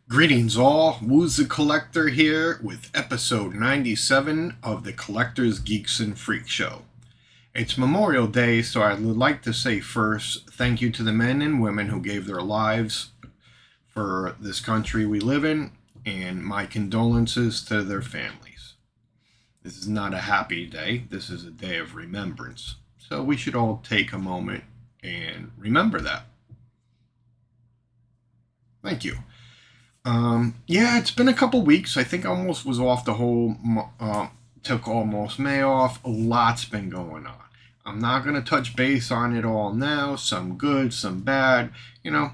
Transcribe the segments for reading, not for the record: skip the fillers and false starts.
Greetings all, Woo's the Collector here with episode 97 of the Collector's Geeks and Freak Show. It's Memorial Day, so I'd like to say first, thank you to the men and women who gave their lives for this country we live in, and my condolences to their families. This is not a happy day, this is a day of remembrance. So we should all take a moment and remember that. Thank you. Yeah, it's been a couple weeks. I think I almost was off the whole, took almost May off. A lot's been going on. I'm not going to touch base on it all now. Some good, some bad. You know,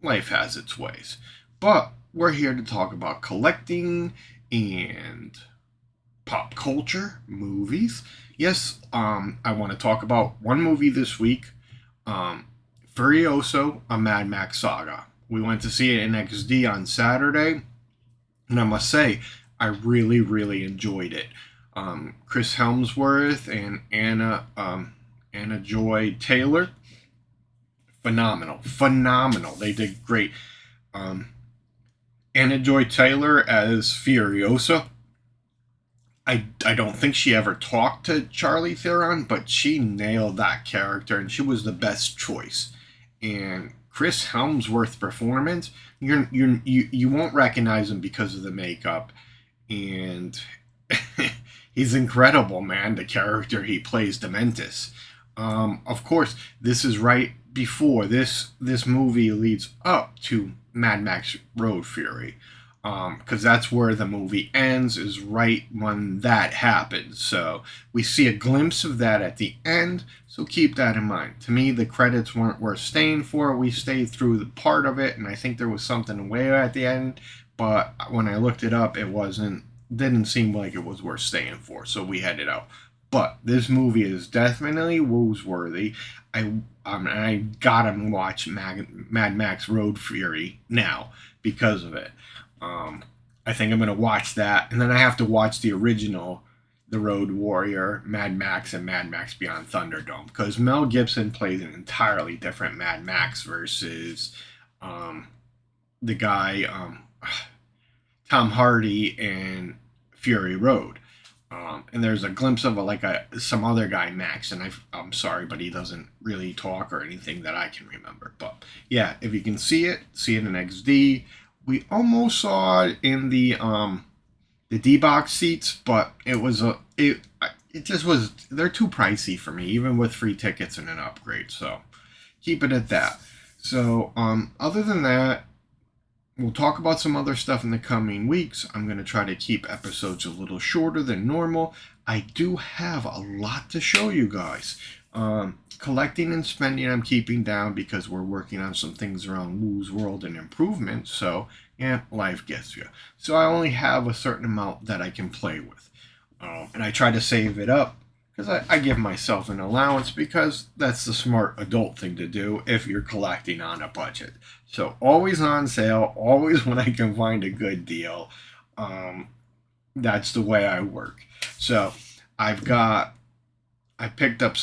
life has its ways. But we're here to talk about collecting and pop culture, movies. Yes, I want to talk about one movie this week. Furioso, a Mad Max saga. We went to see it in XD on Saturday, and I must say, I really, really enjoyed it. Chris Helmsworth and Anna Joy Taylor, phenomenal. They did great. Anna Joy Taylor as Furiosa. I don't think she ever talked to Charlie Theron, but she nailed that character, and she was the best choice. And Chris Helmsworth's performance, you won't recognize him because of the makeup, and he's incredible, man. The character he plays, Dementis. Of course, this is right before this movie leads up to Mad Max Road Fury, because that's where the movie ends, is right when that happens. So we see a glimpse of that at the end, so keep that in mind. To me, the credits weren't worth staying for. We stayed through the part of it, and I think there was something way at the end, but when I looked it up, didn't seem like it was worth staying for, so we headed out. But this movie is definitely Woosworthy. I gotta watch Mad Max Road Fury now because of it. I think I'm going to watch that. And then I have to watch the original, The Road Warrior, Mad Max, and Mad Max Beyond Thunderdome. Because Mel Gibson plays an entirely different Mad Max versus the guy, Tom Hardy in Fury Road. And there's a glimpse of some other guy, Max, and I'm sorry, but he doesn't really talk or anything that I can remember. But yeah, if you can see it in XD. We almost saw it in the D-box seats, but it just was, they're too pricey for me, even with free tickets and an upgrade. So keep it at that. So other than that, we'll talk about some other stuff in the coming weeks. I'm going to try to keep episodes a little shorter than normal. I do have a lot to show you guys. Collecting and spending I'm keeping down because we're working on some things around Woo's World and improvement. So, yeah, life gets you. So I only have a certain amount that I can play with. And I try to save it up because I give myself an allowance because that's the smart adult thing to do if you're collecting on a budget. So always on sale, always when I can find a good deal. That's the way I work. So I picked up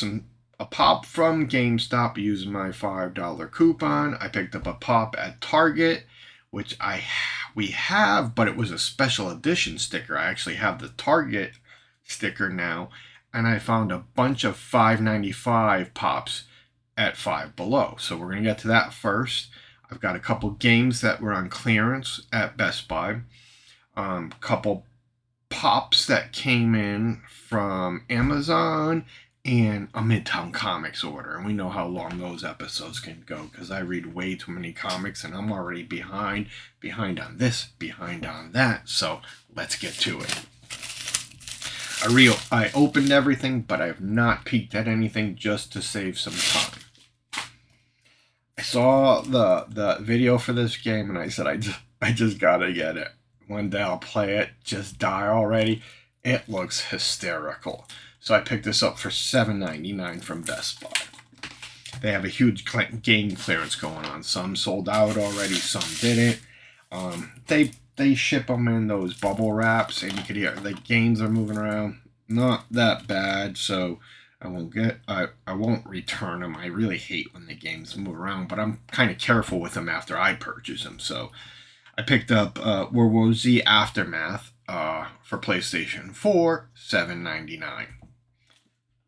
a pop from GameStop using my $5 coupon. I picked up a pop at Target, which we have, but it was a special edition sticker. I actually have the Target sticker now, and I found a bunch of $5.95 pops at Five Below. So we're going to get to that first. I've got a couple games that were on clearance at Best Buy. Couple pops that came in from Amazon and a Midtown Comics order. And we know how long those episodes can go because I read way too many comics and I'm already behind on this, behind on that. So let's get to it. I opened everything, but I have not peeked at anything just to save some time. I saw the video for this game and I said, I just gotta get it. One day I'll play it, just die already. It looks hysterical. So I picked this up for $7.99 from Best Buy. They have a huge game clearance going on. Some sold out already, some didn't. They ship them in those bubble wraps, and you could hear the games are moving around. Not that bad, so I won't return them. I really hate when the games move around, but I'm kind of careful with them after I purchase them. So I picked up World War Z Aftermath for PlayStation 4, $7.99.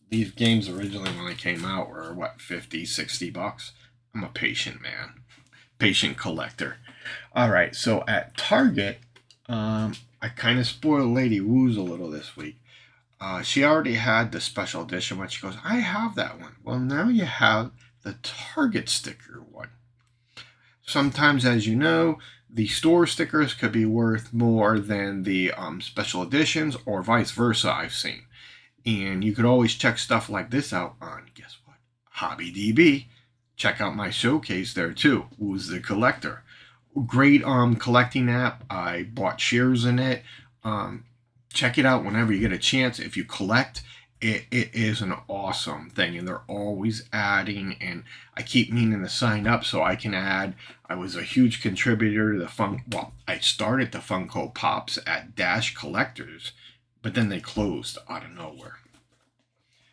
These games originally when they came out were, what, 50, $60? I'm a patient man. Patient collector. Alright, so at Target, I kind of spoiled Lady Woo's a little this week. She already had the special edition one. She goes, I have that one. Well, now you have the Target sticker one. Sometimes, as you know, the store stickers could be worth more than the special editions, or vice versa, I've seen. And you could always check stuff like this out on, guess what? HobbyDB. Check out my showcase there too. Who's the Collector? Great collecting app. I bought shares in it. Check it out whenever you get a chance. If you collect, it is an awesome thing, and they're always adding, and I keep meaning to sign up so I can add. I was a huge contributor to I started the Funko Pops at Dash Collectors, but then they closed out of nowhere.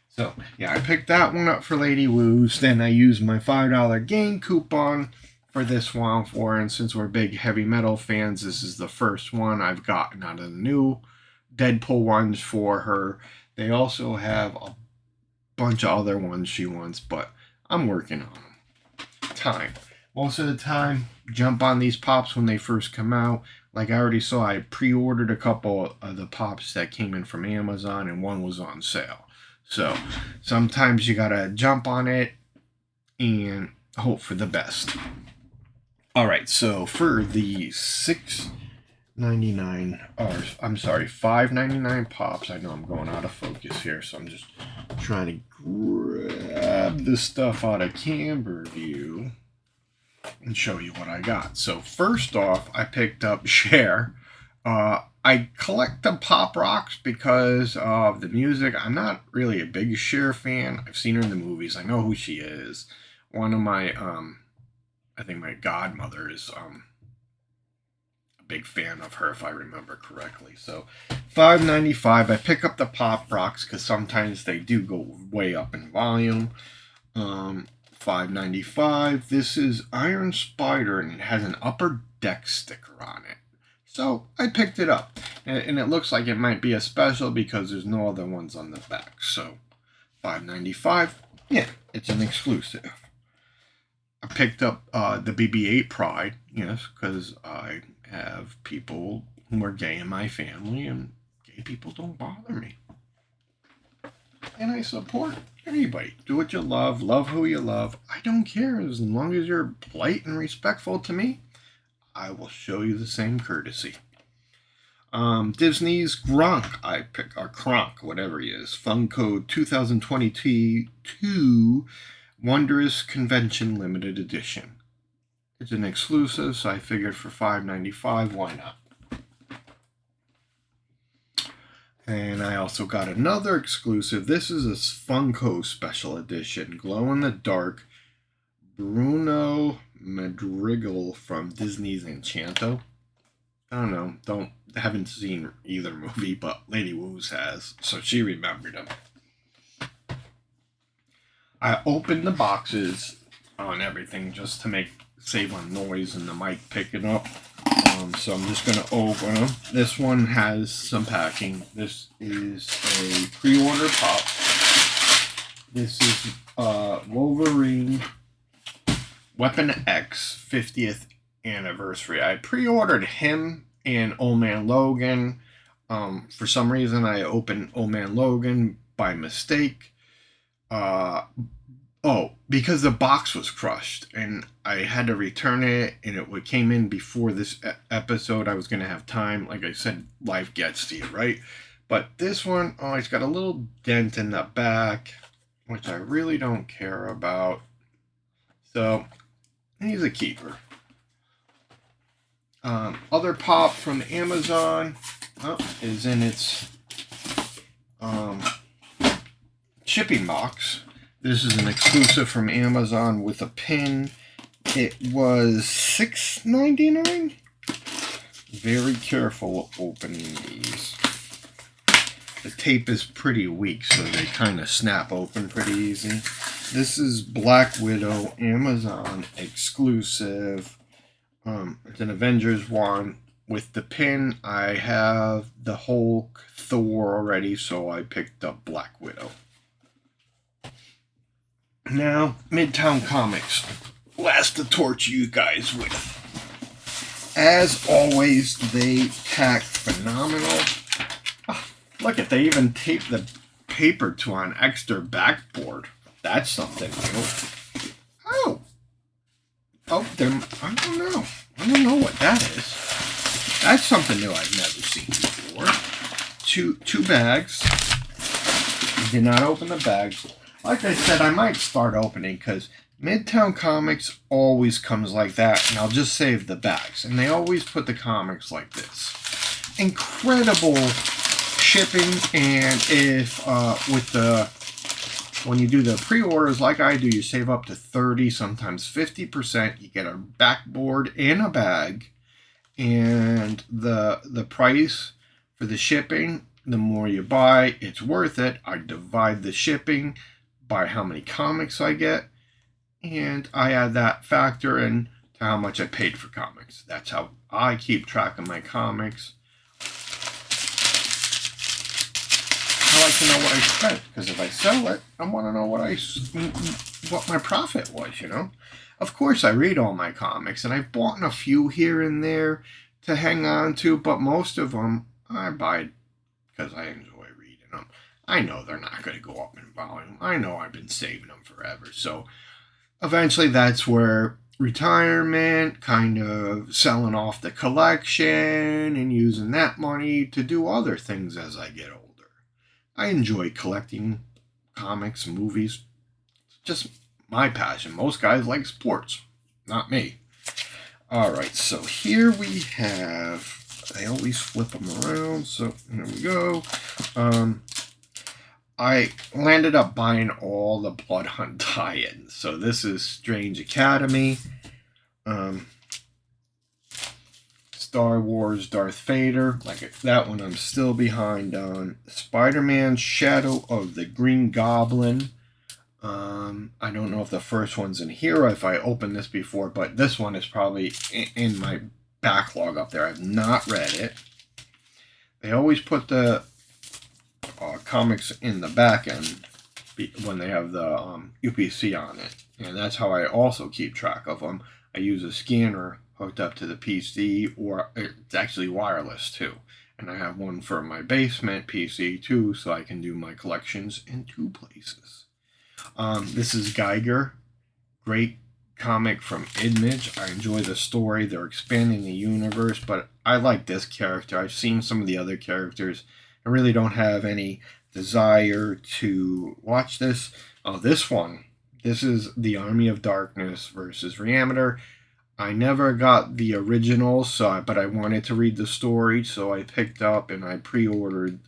So, yeah, I picked that one up for Lady Woo's. Then I used my $5 game coupon for this one for her, and since we're big heavy metal fans, this is the first one I've gotten out of the new Deadpool ones for her. They also have a bunch of other ones she wants, but I'm working on them. Time. Most of the time, jump on these Pops when they first come out. Like I already saw, I pre-ordered a couple of the Pops that came in from Amazon, and one was on sale. So, sometimes you gotta jump on it and hope for the best. Alright, so for the $5.99 Pops. I know I'm going out of focus here, so I'm just trying to grab the stuff out of camera view and show you what I got. So first off, I picked up Cher. I collect the pop rocks because of the music. I'm not really a big Cher fan. I've seen her in the movies. I know who she is. One of my, I think my godmother is big fan of her, if I remember correctly. So $5.95. I pick up the pop rocks because sometimes they do go way up in volume. $5.95. This is Iron Spider, and it has an Upper Deck sticker on it. So I picked it up, and it looks like it might be a special because there's no other ones on the back. So $5.95. Yeah, it's an exclusive. I picked up the BB-8 Pride, yes, because I have people who are gay in my family, and gay people don't bother me. And I support anybody. Do what you love who you love. I don't care, as long as you're polite and respectful to me, I will show you the same courtesy. Disney's Gronk, or Kronk, whatever he is, Funko 2022 Wondrous Convention Limited Edition. It's an exclusive, so I figured for $5.95, why not? And I also got another exclusive. This is a Funko Special Edition, glow-in-the-dark Bruno Madrigal from Disney's Enchanto. I don't know, haven't seen either movie, but Lady Woo's has, so she remembered him. I opened the boxes on everything just to save on noise and the mic picking up. So I'm just going to open them. This one has some packing. This is a pre-order pop. This is Wolverine Weapon X 50th anniversary. I pre-ordered him and Old Man Logan. For some reason, I opened Old Man Logan by mistake. Because the box was crushed and I had to return it, and it came in before this episode. I was going to have time. Like I said, life gets to you, right? But this one, it's got a little dent in the back, which I really don't care about. So, he's a keeper. Other pop from Amazon is in its shipping box. This is an exclusive from Amazon with a pin. It was $6.99. Very careful opening these. The tape is pretty weak, so they kind of snap open pretty easy. This is Black Widow Amazon exclusive. It's an Avengers one. With the pin, I have the Hulk, Thor already, so I picked up Black Widow. Now, Midtown Comics. Last to torture you guys with. As always, they tack phenomenal. Oh, look at, they even taped the paper to an extra backboard. That's something new. Oh, I don't know. I don't know what that is. That's something new I've never seen before. Two bags. Did not open the bags. Like I said, I might start opening because Midtown Comics always comes like that, and I'll just save the bags. And they always put the comics like this. Incredible shipping, and if when you do the pre-orders like I do, you save up to 30, sometimes 50%. You get a backboard and a bag, and the price for the shipping, the more you buy, it's worth it. I divide the shipping by how many comics I get, and I add that factor in to how much I paid for comics. That's how I keep track of my comics. I like to know what I spent, because if I sell it, I want to know what my profit was, you know. Of course, I read all my comics, and I've bought a few here and there to hang on to, but most of them I buy because I enjoy reading them. I know they're not going to go up in volume. I know I've been saving them forever. So eventually that's where retirement, kind of selling off the collection and using that money to do other things as I get older. I enjoy collecting comics, movies. It's just my passion. Most guys like sports. Not me. Alright, so here we have... I always flip them around, so here we go. I landed up buying all the Blood Hunt tie-ins. So this is Strange Academy, Star Wars Darth Vader, like that one I'm still behind on. Spider-Man Shadow of the Green Goblin. I don't know if the first one's in here or if I opened this before, but this one is probably in my backlog up there. I've not read it. They always put the comics in the back end when they have the UPC on it, and that's how I also keep track of them. I use a scanner hooked up to the PC, or it's actually wireless too, and I have one for my basement PC too, so I can do my collections in two places. This is Geiger, great comic from Image. I enjoy the story. They're expanding the universe, but I like this character. I've seen some of the other characters. I really don't have any desire to watch this. Oh, this one. This is the Army of Darkness versus Reanimator. I never got the original, but I wanted to read the story, so I picked up and I pre-ordered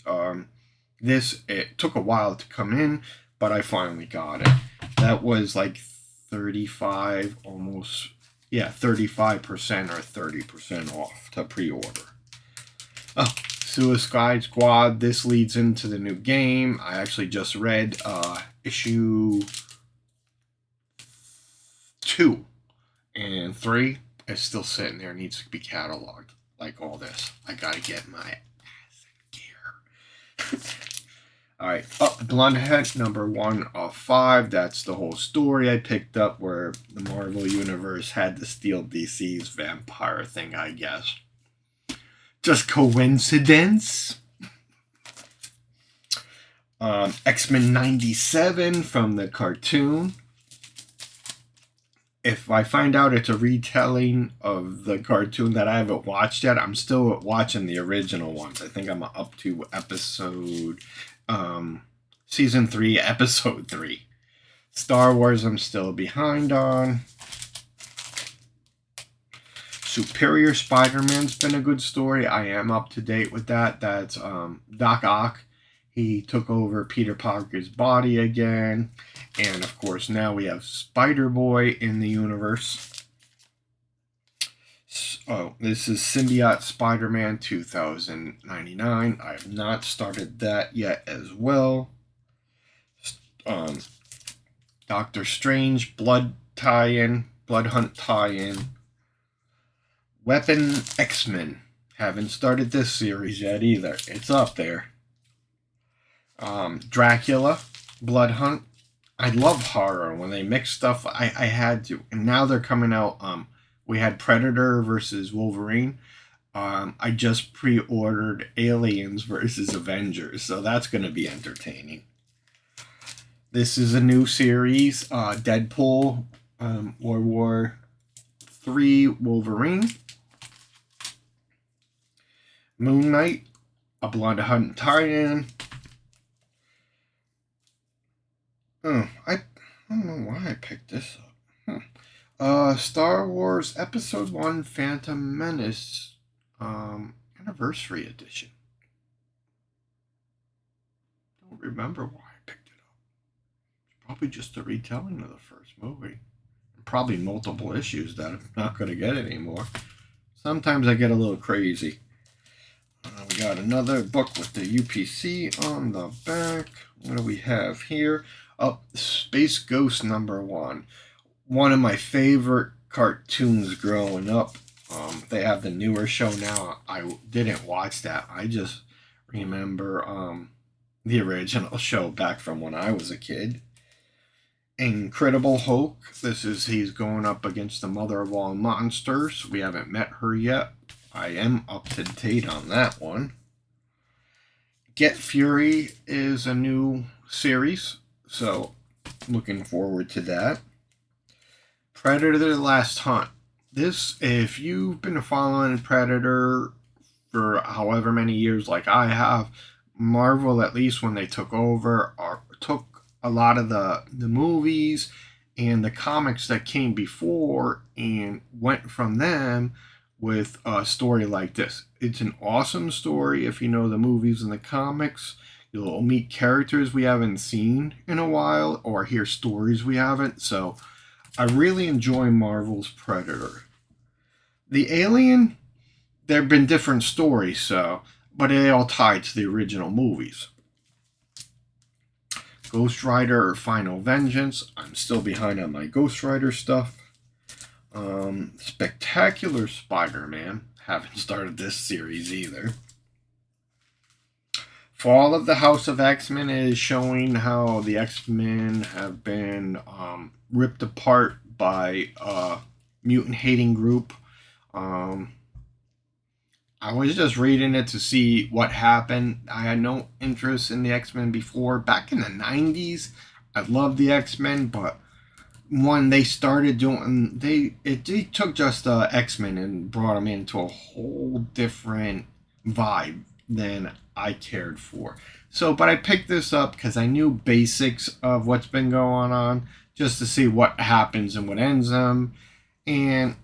this. It took a while to come in, but I finally got it. That was like 35, almost, yeah, 35% or 30% off to pre-order. Oh, Suicide Squad. This leads into the new game. I actually just read issue 2 and 3. It's still sitting there. It needs to be cataloged. Like all this. I gotta get my ass in gear. Alright, Blondehead, number 1 of 5. That's the whole story I picked up where the Marvel Universe had to steal DC's vampire thing, I guess. Just coincidence? X-Men 97 from the cartoon. If I find out it's a retelling of the cartoon that I haven't watched yet, I'm still watching the original ones. I think I'm up to season 3, episode 3. Star Wars I'm still behind on. Superior Spider-Man's been a good story. I am up to date with that. That's Doc Ock. He took over Peter Parker's body again. And of course now we have Spider-Boy in the universe. Oh, this is Symbiote Spider-Man 2099. I have not started that yet as well. Doctor Strange Blood tie-in, Blood Hunt tie-in. Weapon X-Men. Haven't started this series yet either. It's up there. Dracula, Blood Hunt. I love horror. When they mix stuff, I had to. And now they're coming out. We had Predator versus Wolverine. I just pre-ordered Aliens versus Avengers, so that's going to be entertaining. This is a new series, Deadpool, World War III Wolverine. Moon Knight, a Blood Hunt tie-in. Oh, I don't know why I picked this up. Star Wars Episode 1 Phantom Menace Anniversary Edition. Don't remember why I picked it up. Probably just a retelling of the first movie. Probably multiple issues that I'm not going to get anymore. Sometimes I get a little crazy. We got another book with the UPC on the back. What do we have here? Space Ghost #1. One of my favorite cartoons growing up. They have the newer show now. I didn't watch that. I just remember the original show back from when I was a kid. Incredible Hulk. He's going up against the mother of all monsters. We haven't met her yet. I am up to date on that one. Get Fury is a new series, so looking forward to that. Predator: The Last Hunt. If you've been following Predator for however many years like I have, Marvel, at least when they took over, took a lot of the movies and the comics that came before and went from them with a story like this. It's an awesome story if you know the movies and the comics. You'll meet characters we haven't seen in a while or hear stories we haven't. So I really enjoy Marvel's Predator. The Alien, there have been different stories, but they all tied to the original movies. Ghost Rider Final Vengeance. I'm still behind on my Ghost Rider stuff. Spectacular Spider-Man. Haven't started this series either. Fall of the House of X-Men is showing how the X-Men have been ripped apart by a mutant-hating group. I was just reading it to see what happened. I had no interest in the X-Men before. Back in the 90s, I loved the X-Men, but when they started doing, they took just the X-Men and brought them into a whole different vibe than I cared for. But I picked this up because I knew basics of what's been going on, just to see what happens and what ends them, and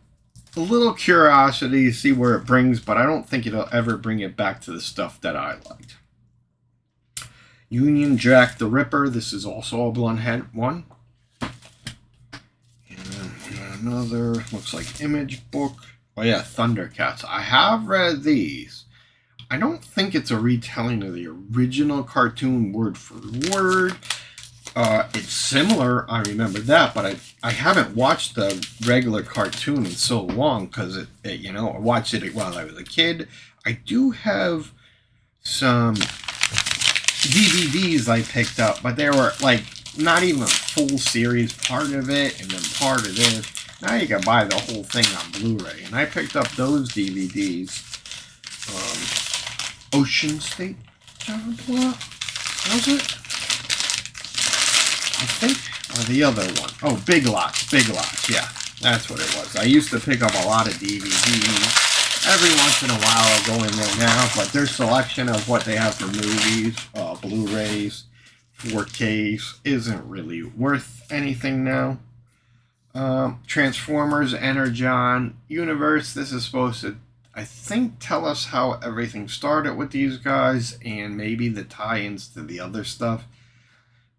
a little curiosity to see where it brings, but I don't think it'll ever bring it back to the stuff that I liked. Union Jack the Ripper. This is also a Blundhead one. And another, looks like Image book. Oh yeah, Thundercats. I have read these. I don't think it's a retelling of the original cartoon word for word. It's similar, I remember that, but I haven't watched the regular cartoon in so long because I watched it while I was a kid. I do have some DVDs I picked up, but they were like not even a full series, part of it and then part of this. Now you can buy the whole thing on Blu-ray, and I picked up those DVDs. Ocean State Joshua, was it? I think, or the other one. Oh, Big Lots, yeah, that's what it was. I used to pick up a lot of DVDs. Every once in a while I'll go in there now, but their selection of what they have for movies, Blu-rays, 4Ks, isn't really worth anything now. Transformers Energon Universe. This is supposed to, I think, tell us how everything started with these guys and maybe the tie-ins to the other stuff.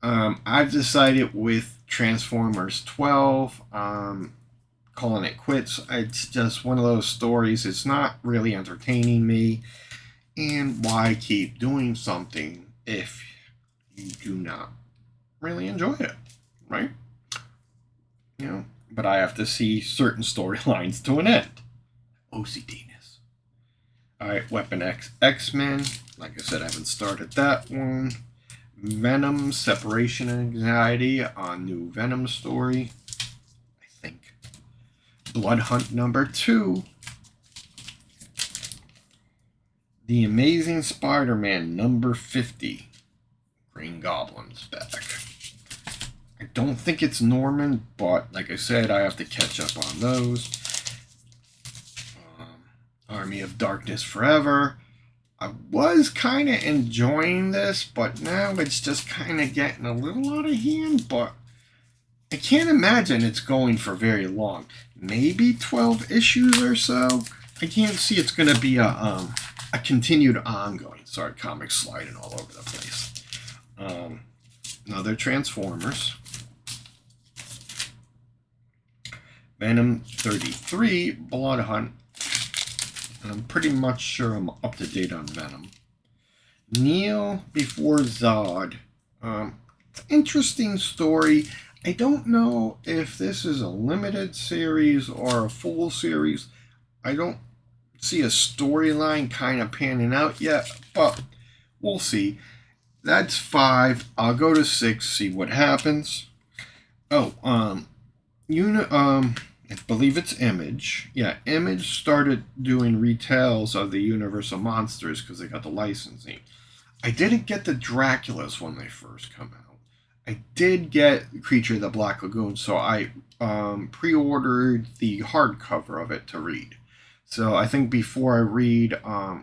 I've decided with Transformers 12, calling it quits. It's just one of those stories. It's not really entertaining me. And why keep doing something if you do not really enjoy it, right? But I have to see certain storylines to an end. OCDness. Alright, Weapon X X-Men. Like I said, I haven't started that one. Venom, Separation Anxiety, a new Venom story. I think. Blood Hunt number 2. The Amazing Spider-Man number 50. Green Goblin's back. I don't think it's Norman, but like I said, I have to catch up on those. Army of Darkness Forever. I was kind of enjoying this, but now it's just kind of getting a little out of hand, but I can't imagine it's going for very long. Maybe 12 issues or so. I can't see it's going to be a continued ongoing. Sorry, comics sliding all over the place. Another Transformers. Venom 33, Blood Hunt. I'm pretty much sure I'm up to date on Venom. Neil before Zod. Interesting story. I don't know if this is a limited series or a full series. I don't see a storyline kind of panning out yet, but we'll see. That's 5. I'll go to 6, see what happens. Oh, I believe it's Image. Yeah, Image started doing retells of the Universal Monsters because they got the licensing. I didn't get the Draculas when they first come out. I did get Creature of the Black Lagoon, so I pre-ordered the hardcover of it to read. So I think before I read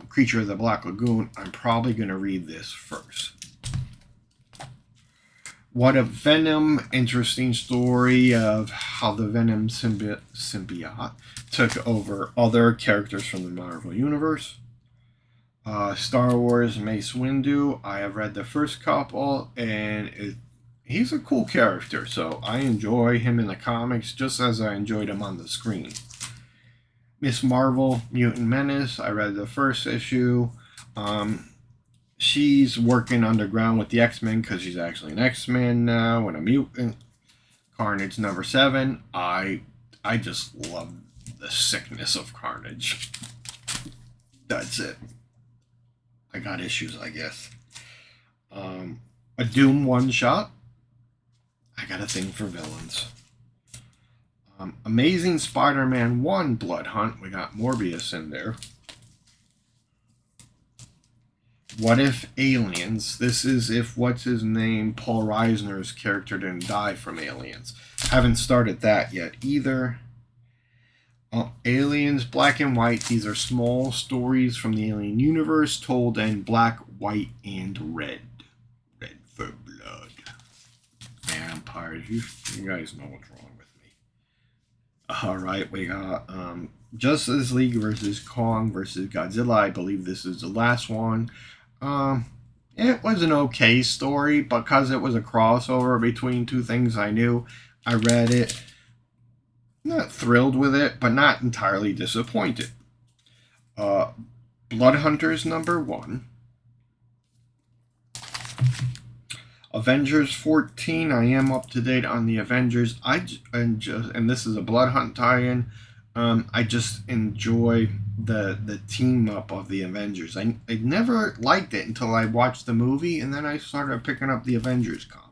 Creature of the Black Lagoon, I'm probably going to read this first. What a Venom, interesting story of how the Venom symbiote took over other characters from the Marvel Universe. Star Wars Mace Windu, I have read the first couple, and he's a cool character, so I enjoy him in the comics just as I enjoyed him on the screen. Miss Marvel, Mutant Menace, I read the first issue. She's working underground with the X-Men because she's actually an X-Men now and a mutant. Carnage number 7. I just love the sickness of Carnage. That's it. I got issues, I guess. A Doom one-shot. I got a thing for villains. Amazing Spider-Man 1 Blood Hunt. We got Morbius in there. What If Aliens? This is if what's his name, Paul Reisner's character didn't die from Aliens. Haven't started that yet either. Aliens Black and White. These are small stories from the alien universe told in black, white, and red. Red for blood. Vampires. You guys know what's wrong with me. Alright, we got Justice League versus Kong versus Godzilla. I believe this is the last one. It was an okay story because it was a crossover between two things I knew. I read it. Not thrilled with it, but not entirely disappointed. Blood Hunters number 1. Avengers 14. I am up to date on the Avengers. And this is a Blood Hunt tie-in. I just enjoy the team up of the Avengers. I never liked it until I watched the movie, and then I started picking up the Avengers comics.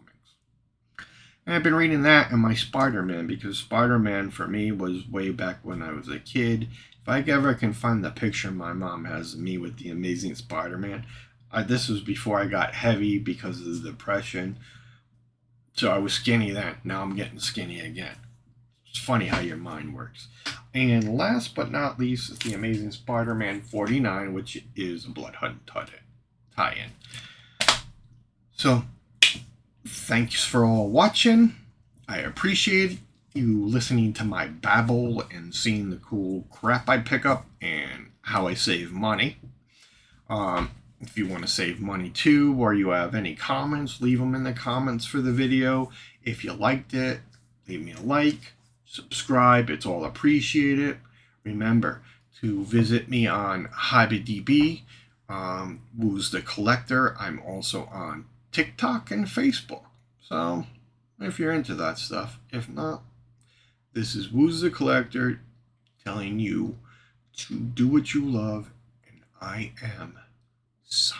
And I've been reading that and my Spider-Man, because Spider-Man for me was way back when I was a kid. If I ever can find the picture my mom has of me with the Amazing Spider-Man, this was before I got heavy because of the depression. So I was skinny then. Now I'm getting skinny again. It's funny how your mind works. And last but not least is the Amazing Spider-Man 49, which is a Blood Hunt tie-in. So, thanks for all watching. I appreciate you listening to my babble and seeing the cool crap I pick up and how I save money. If you want to save money too, or you have any comments, leave them in the comments for the video. If you liked it, leave me a like. Subscribe, it's all appreciated. Remember to visit me on HobbyDB, Woo's the Collector. I'm also on TikTok and Facebook. So if you're into that stuff, if not, this is Woo's the Collector telling you to do what you love, and I am silent.